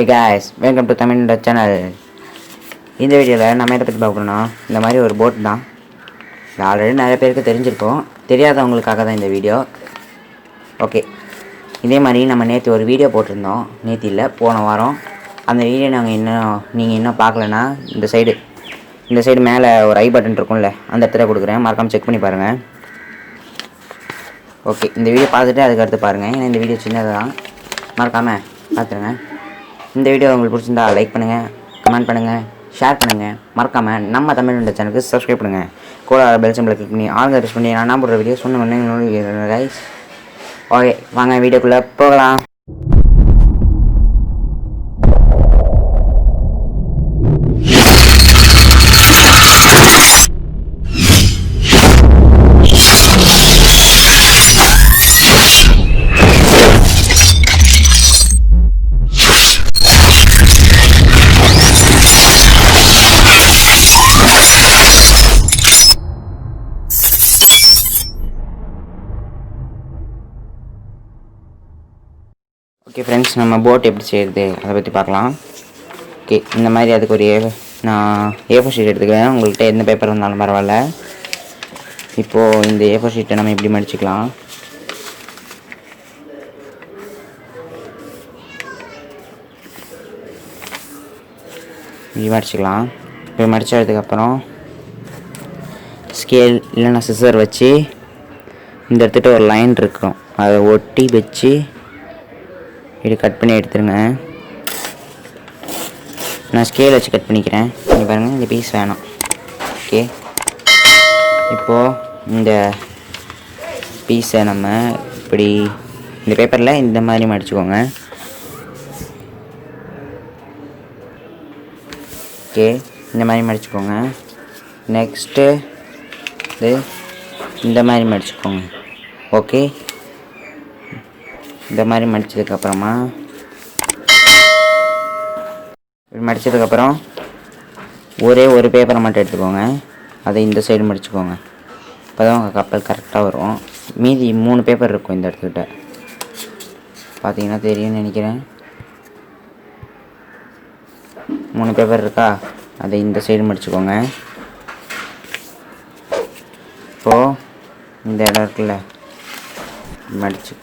Hey guys, welcome to Tamil Inventor channel. இந்த வீடியோவில் நம்ம எதை பற்றி பார்க்கணும்னா இந்த மாதிரி ஒரு போட் தான். இது ஆல்ரெடி நிறைய பேருக்கு தெரிஞ்சிருக்கும், தெரியாதவங்களுக்காக தான் இந்த வீடியோ. ஓகே, இதே மாதிரி நம்ம நேற்று ஒரு வீடியோ போட்டிருந்தோம். நேற்று இல்லை, போன வாரம். அந்த வீடியோ நீங்கள் இன்னும் பார்க்கலன்னா இந்த சைடு மேலே ஒரு ஐ பட்டன் இருக்கும்ல, அந்த இடத்துல கொடுக்குறேன், மறக்காமல் செக் பண்ணி பாருங்கள். ஓகே, இந்த வீடியோ பார்த்துட்டு அதுக்கு அடுத்து பாருங்கள். ஏன்னா இந்த வீடியோ சின்னதாக தான், மறக்காமல் பார்த்துருங்க. இந்த வீடியோ உங்களுக்கு பிடிச்சிருந்தா லைக் பண்ணுங்கள், கமெண்ட் பண்ணுங்கள், ஷேர் பண்ணுங்கள். மறக்காமல் நம்ம தமிழ் இன்வென்டர் சேனலுக்கு சப்ஸ்கிரைப் பண்ணுங்கள். கூட பெல் சிம்பிளை கிளிக் பண்ணி ஆளுங்க ரிஸ்க் பண்ணி நான் போடுற வீடியோ சொன்ன கைஸ். ஓகே, வாங்க வீடியோக்குள்ளே போகலாம். ஓகே ஃப்ரெண்ட்ஸ், நம்ம போட் எப்படி செய்கிறது அதை பற்றி பார்க்கலாம். ஓகே, இந்த மாதிரி அதுக்கு ஒரு நான் A4 ஷீட் எடுத்துக்கிறேன். உங்கள்கிட்ட எந்த பேப்பர் வந்தாலும் பரவாயில்ல. இப்போது இந்த A4 ஷீட்டை நம்ம இப்படி மடிச்சுக்கலாம். இப்படி மடிச்சுக்கலாம். இப்படி மடித்ததுக்கப்புறம் ஸ்கேல் இல்லைன்னா சிசர் வச்சு இந்த எடுத்துகிட்டு ஒரு லைன் இருக்கும், அதை ஒட்டி வச்சு இப்படி கட் பண்ணி எடுத்துருங்க. நான் ஸ்கேல் வச்சு கட் பண்ணிக்கிறேன். இங்கே பாருங்கள், இந்த பீஸ் வேணும். ஓகே, இப்போது இந்த பீஸை நம்ம இப்படி இந்த பேப்பரில் இந்த மாதிரி மடிச்சுக்கோங்க. ஓகே, இந்த மாதிரி மடிச்சுக்கோங்க. நெக்ஸ்ட்டு இந்த மாதிரி மடிச்சுக்கோங்க. ஓகே, இந்த மாதிரி மடித்ததுக்கப்புறமா ஒரே ஒரு பேப்பரை மட்டும் எடுத்துக்கோங்க. அதை இந்த சைடு மடிச்சுக்கோங்க. அப்போ தான் உங்கள் கப்பல் கரெக்டாக வரும். மீதி 3 பேப்பர் இருக்கும் இந்த இடத்துக்கிட்ட, பார்த்தீங்கன்னா தெரியும்னு நினைக்கிறேன். 3 பேப்பர் இருக்கா, அதை இந்த சைடு மடிச்சுக்கோங்க. இப்போது இந்த இடம் இருக்குல்ல, மடிச்சு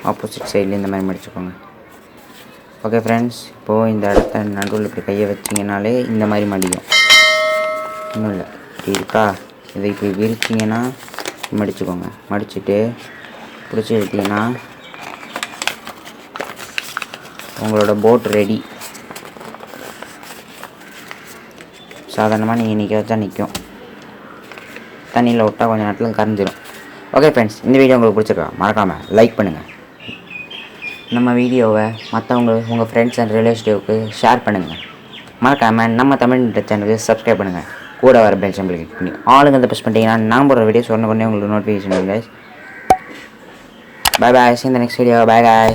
ஆப்போசிட் சைடில் இந்த மாதிரி மடிச்சுக்கோங்க. ஓகே ஃப்ரெண்ட்ஸ், இப்போது இந்த இடத்த நடுவில் இப்படி கையை வச்சிங்கனாலே இந்த மாதிரி மடிக்கும். இன்னும் இல்லை, இப்படி இருக்கா, இதை இப்படி விரிச்சிங்கன்னா மடிச்சுக்கோங்க. மடிச்சுட்டு பிடிச்சி எடுத்திங்கன்னா உங்களோட போட் ரெடி. சாதாரணமாக நீங்கள் நிற்க வச்சா நிற்கும், தண்ணியில் விட்டால் கொஞ்சம் நேரத்தில் கரைஞ்சிடும். ஓகே ஃப்ரெண்ட்ஸ், இந்த வீடியோ உங்களுக்கு பிடிச்சிருக்கா மறக்காமல் லைக் பண்ணுங்கள். நம்ம வீடியோவை உங்கள் ஃப்ரெண்ட்ஸ் அண்ட் ரிலேட்டிவ்க்கு ஷேர் பண்ணுங்கள். மறக்காமல் நம்ம தமிழ் இன்வென்டர் சேனலுக்கு சப்ஸ்கிரைப் பண்ணுங்கள். கூட வர பெல் சிம்பிளை கிளிக் பண்ணி ஆளுங்க ப்ரெஸ் பண்ணிட்டீங்கன்னா நான் போடுற வீடியோ சொன்ன உடனே உங்களுக்கு நோட்டிஃபிகேஷன் வரும் guys. Bye bye, see you in the next video. Bye guys.